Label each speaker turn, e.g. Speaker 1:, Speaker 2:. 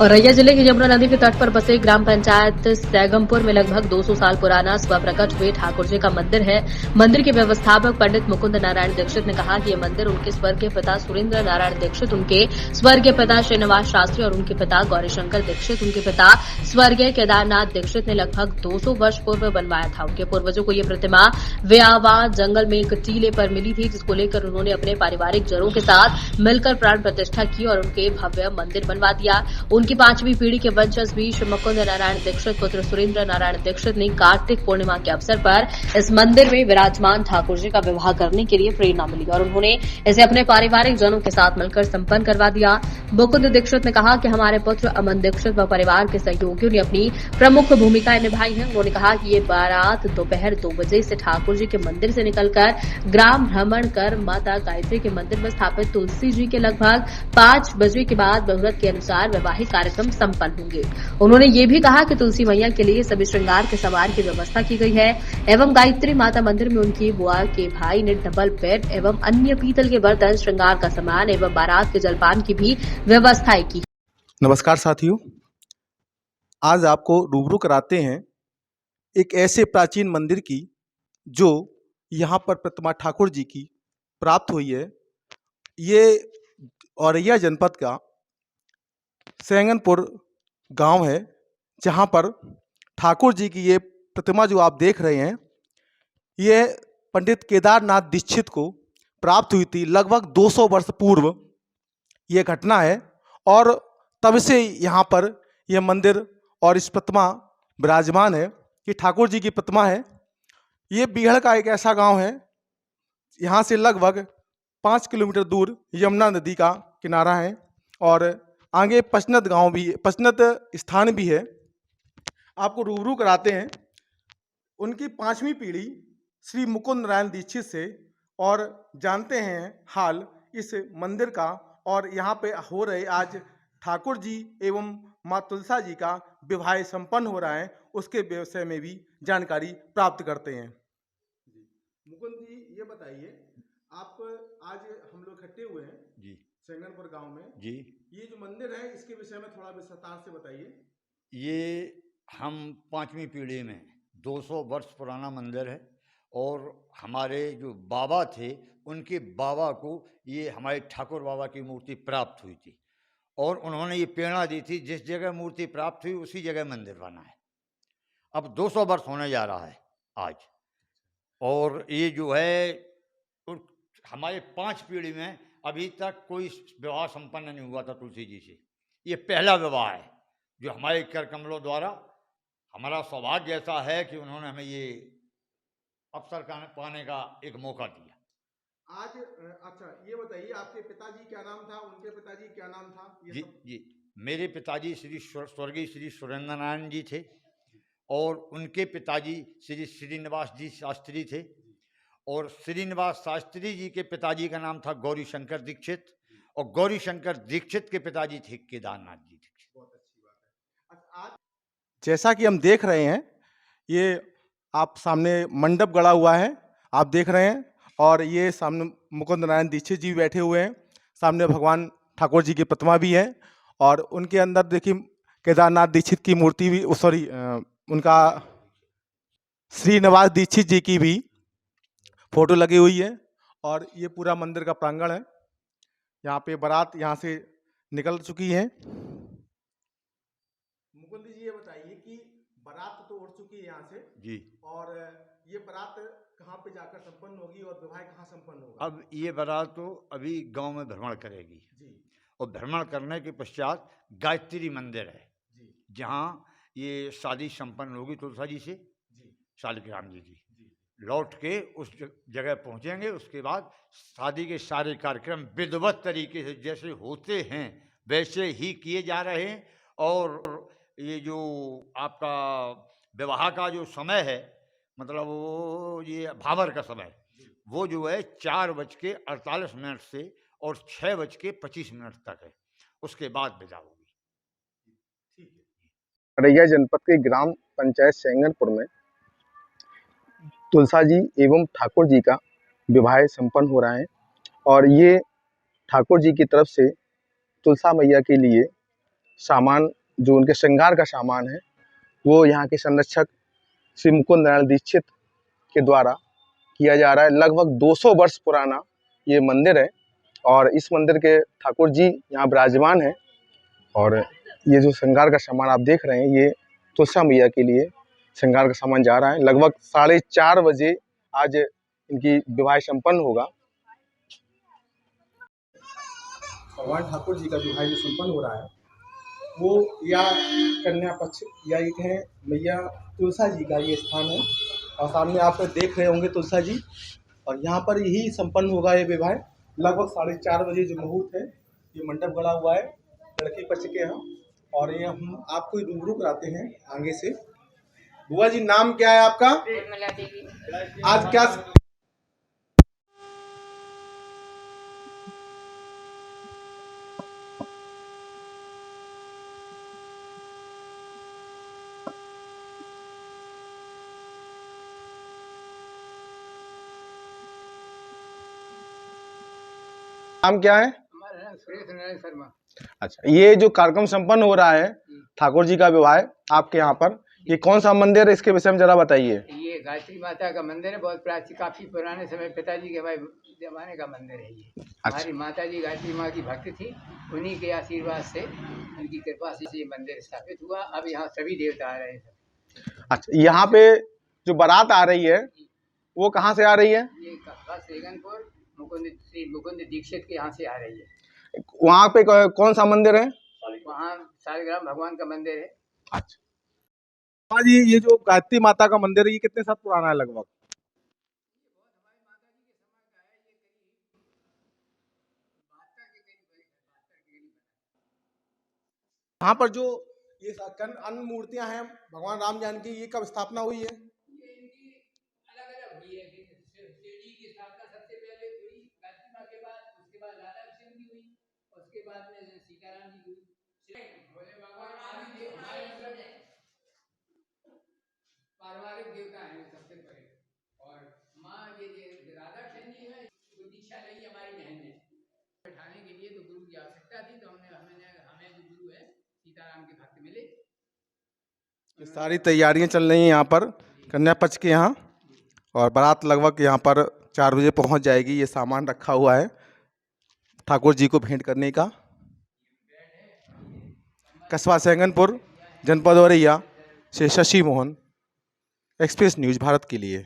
Speaker 1: औरैया जिले की यमुना नदी के तट पर बसे ग्राम पंचायत सैगमपुर में लगभग 200 साल पुराना स्वप्रकट हुए ठाकुर जी का मंदिर है। मंदिर के व्यवस्थापक पंडित मुकुंद नारायण दीक्षित ने कहा कि यह मंदिर उनके स्वर्गीय पिता सुरेंद्र नारायण दीक्षित, उनके स्वर्गीय पिता श्रीनिवास शास्त्री और उनके पिता गौरीशंकर दीक्षित, उनके पिता स्वर्गीय केदारनाथ दीक्षित ने लगभग 200 वर्ष पूर्व बनवाया था। उनके पूर्वजों को यह प्रतिमा व्यावा जंगल में एक टीले पर मिली थी, जिसको लेकर उन्होंने अपने पारिवारिक जनों के साथ मिलकर प्राण प्रतिष्ठा की और उनके भव्य मंदिर बनवा दिया। उनकी 5वीं पीढ़ी के वंशज भी श्री मुकुंद नारायण दीक्षित पुत्र सुरेंद्र नारायण दीक्षित ने कार्तिक पूर्णिमा के अवसर पर इस मंदिर में विराजमान ठाकुर जी का विवाह करने के लिए प्रेरणा मिली और उन्होंने इसे अपने पारिवारिक जनों के साथ मिलकर संपन्न करवा दिया। मुकुंद दीक्षित ने कहा कि हमारे पुत्र अमन दीक्षित व परिवार के सहयोगियों ने अपनी प्रमुख भूमिकाएं निभाई हैं। उन्होंने कहा कि ये बारात दोपहर 2 बजे से ठाकुर जी के मंदिर से निकलकर ग्राम भ्रमण कर माता गायत्री के मंदिर में स्थापित तुलसी जी के लगभग 5 बजे के बाद मुहूर्त के अनुसार वैवाहिक कार्यक्रम संपन्न होंगे। उन्होंने ये भी कहा कि तुलसी मैया के लिए सभी श्रृंगार के सामान की व्यवस्था की गई है एवं गायत्री माता मंदिर में उनकी बुआ के भाई ने डबल बेड एवं अन्य पीतल के बर्तन, श्रृंगार का सामान एवं बारात के जलपान की भी व्यवस्थाएं की।
Speaker 2: नमस्कार साथियों, आज आपको रूबरू कराते हैं एक ऐसे प्राचीन मंदिर की जो यहाँ पर प्रतिमा ठाकुर जी की प्राप्त हुई है। ये औरैया जनपद का सैगनपुर गांव है, जहाँ पर ठाकुर जी की ये प्रतिमा जो आप देख रहे हैं, ये पंडित केदारनाथ दीक्षित को प्राप्त हुई थी लगभग 200 वर्ष पूर्व। ये घटना है और तब से यहाँ पर यह मंदिर और इस प्रतिमा विराजमान है। ये ठाकुर जी की प्रतिमा है। ये बीहड़ का एक ऐसा गांव है, यहाँ से लगभग 5 किलोमीटर दूर यमुना नदी का किनारा है और आगे पचनत गांव भी, पचनत स्थान भी है। आपको रूबरू कराते हैं उनकी 5वीं पीढ़ी श्री मुकुंद नारायण दीक्षित से और जानते हैं हाल इस मंदिर का और यहाँ पे हो रहे आज ठाकुर जी एवं माँ तुलसा जी का विवाह संपन्न हो रहा है, उसके विषय में भी जानकारी प्राप्त करते हैं। मुकुंद जी, ये बताइए, आप आज हम लोग इकट्ठे हुए हैं
Speaker 3: जी
Speaker 2: सैगनपुर गांव में
Speaker 3: जी।
Speaker 2: ये जो मंदिर है इसके विषय में थोड़ा विस्तार से बताइए।
Speaker 3: ये हम 5वीं पीढ़ी में 200 वर्ष पुराना मंदिर है और हमारे जो बाबा थे उनके बाबा को ये हमारे ठाकुर बाबा की मूर्ति प्राप्त हुई थी और उन्होंने ये प्रेरणा दी थी जिस जगह मूर्ति प्राप्त हुई उसी जगह मंदिर बना है। अब 200 वर्ष होने जा रहा है आज और ये जो है हमारे 5 पीढ़ी में अभी तक कोई विवाह संपन्न नहीं हुआ था तुलसी जी से। ये पहला विवाह है जो हमारे कर कमलों द्वारा, हमारा सौभाग्य ऐसा है कि उन्होंने हमें ये अवसर पाने का एक मौका दिया।
Speaker 2: आज अच्छा ये बताइए, आपके पिताजी क्या नाम था, उनके पिताजी क्या नाम था?
Speaker 3: जी जी, मेरे पिताजी स्वर्गीय श्री सुरेंद्र नारायण जी थे और उनके पिताजी श्री श्रीनिवास जी शास्त्री थे और श्रीनिवास शास्त्री जी के पिताजी का नाम था गौरीशंकर दीक्षित और गौरीशंकर दीक्षित के पिताजी थे केदारनाथ जी दीक्षित।
Speaker 2: बहुत अच्छी बात है। आज जैसा कि हम देख रहे हैं, ये आप सामने मंडप गड़ा हुआ है, आप देख रहे हैं और ये सामने मुकुंद नारायण दीक्षित जी बैठे हुए हैं, सामने भगवान ठाकुर जी की प्रतिमा भी है और उनके अंदर देखिए केदारनाथ दीक्षित की मूर्ति भी, सॉरी उनका श्रीनिवास दीक्षित जी की भी फोटो लगी हुई है और ये पूरा मंदिर का प्रांगण है। यहाँ पे बारात यहाँ से निकल चुकी है। मुकुंद जी, ये बताइए कि बारात तो उड़ चुकी है यहाँ से
Speaker 3: जी,
Speaker 2: और ये बारात कहाँ पे जाकर संपन्न होगी और विवाह कहाँ संपन्न होगा?
Speaker 3: अब ये बारात तो अभी गांव में भ्रमण करेगी
Speaker 2: जी
Speaker 3: और भ्रमण करने के पश्चात गायत्री मंदिर है
Speaker 2: जी
Speaker 3: जहाँ ये शादी संपन्न होगी तुलसा जी से,
Speaker 2: जी
Speaker 3: शालिग्राम जी की।
Speaker 2: जी
Speaker 3: लौट के उस जगह पहुँचेंगे। उसके बाद शादी के सारे कार्यक्रम विधिवत तरीके से जैसे होते हैं वैसे ही किए जा रहे हैं और ये जो आपका विवाह का जो समय है, मतलब वो ये भावर का समय, वो जो है 4:48 से और 6:25 तक है। उसके बाद विदा होगी।
Speaker 4: औरैया जनपद के ग्राम पंचायत सैगनपुर में तुलसा जी एवं ठाकुर जी का विवाह संपन्न हो रहा है और ये ठाकुर जी की तरफ से तुलसा मैया के लिए सामान, जो उनके श्रृंगार का सामान है, वो यहाँ के संरक्षक श्री मुकुंद नारायण दीक्षित के द्वारा किया जा रहा है। लगभग 200 वर्ष पुराना ये मंदिर है और इस मंदिर के ठाकुर जी यहाँ विराजमान हैं। और ये जो श्रृंगार का सामान आप देख रहे हैं, ये तुलसा मैया के लिए श्रृंगार का सामान जा रहा है। लगभग 4:30 बजे आज इनकी विवाह संपन्न होगा। भगवान ठाकुर जी का विवाह जो संपन्न हो रहा है, वो या कन्या पक्ष या एक है मैया तुलसा जी का ये स्थान है। और सामने आप देख रहे होंगे तुलसा जी, और यहाँ पर यही संपन्न होगा ये विवाह। लगभग 4:30 बजे जो मुहूर्त है, ये मंडप गड़ा हुआ है लड़की पक्ष के यहाँ। और ये हम आपको रूबरू कराते हैं आगे से। बुआ जी, नाम क्या है आपका? आज क्या नाम क्या है?
Speaker 5: हमारा नाम सुरेश नारायण शर्मा।
Speaker 4: अच्छा, ये जो कार्यक्रम संपन्न हो रहा है ठाकुर जी का विवाह आपके यहाँ पर, ये कौन सा मंदिर है, इसके विषय में जरा बताइए।
Speaker 5: ये गायत्री माता का मंदिर है, बहुत प्राचीन, काफी पुराने समय पिताजी के हमारे जमाने का मंदिर है ये। हमारी माता जी गायत्री माँ की भक्त थी, उन्हीं के आशीर्वाद से, उनकी कृपा से ये मंदिर स्थापित हुआ। अब यहाँ सभी देवता आ रहे हैं।
Speaker 4: अच्छा, यहाँ पे जो बारात आ रही है वो कहाँ से आ रही है?
Speaker 5: ये कस्बा सेगनपुर श्री मुकुंद दीक्षित के यहाँ से आ रही है।
Speaker 4: वहाँ पे कौन सा मंदिर है?
Speaker 5: वहाँ शालिग्राम भगवान का मंदिर है।
Speaker 4: अच्छा हाँ जी, ये जो गायत्री माता का मंदिर है, ये कितने साल पुराना है लगभग? यहाँ पर जो ये अन्य मूर्तियां हैं भगवान राम जानकी, ये कब स्थापना हुई है?
Speaker 5: पारिवारिक देवता है सबसे पहले, और माँ ये राधा कृष्ण जी है, दीक्षा ली हमारी बहन ने बैठाने के लिए, तो गुरु की आवश्यकता थी, तो हमें जो गुरु है सीताराम के भक्त मिले।
Speaker 2: ये सारी तैयारियां चल रही हैं यहाँ पर कन्या पक्ष के यहाँ, और बारात लगभग यहाँ पर 4 बजे पहुँच जाएगी। ये सामान रखा हुआ है ठाकुर जी को भेंट करने का। कस्बा सेंगनपुर, जनपद औरैया से शशि मोहन, एक्सप्रेस न्यूज़ भारत के लिए।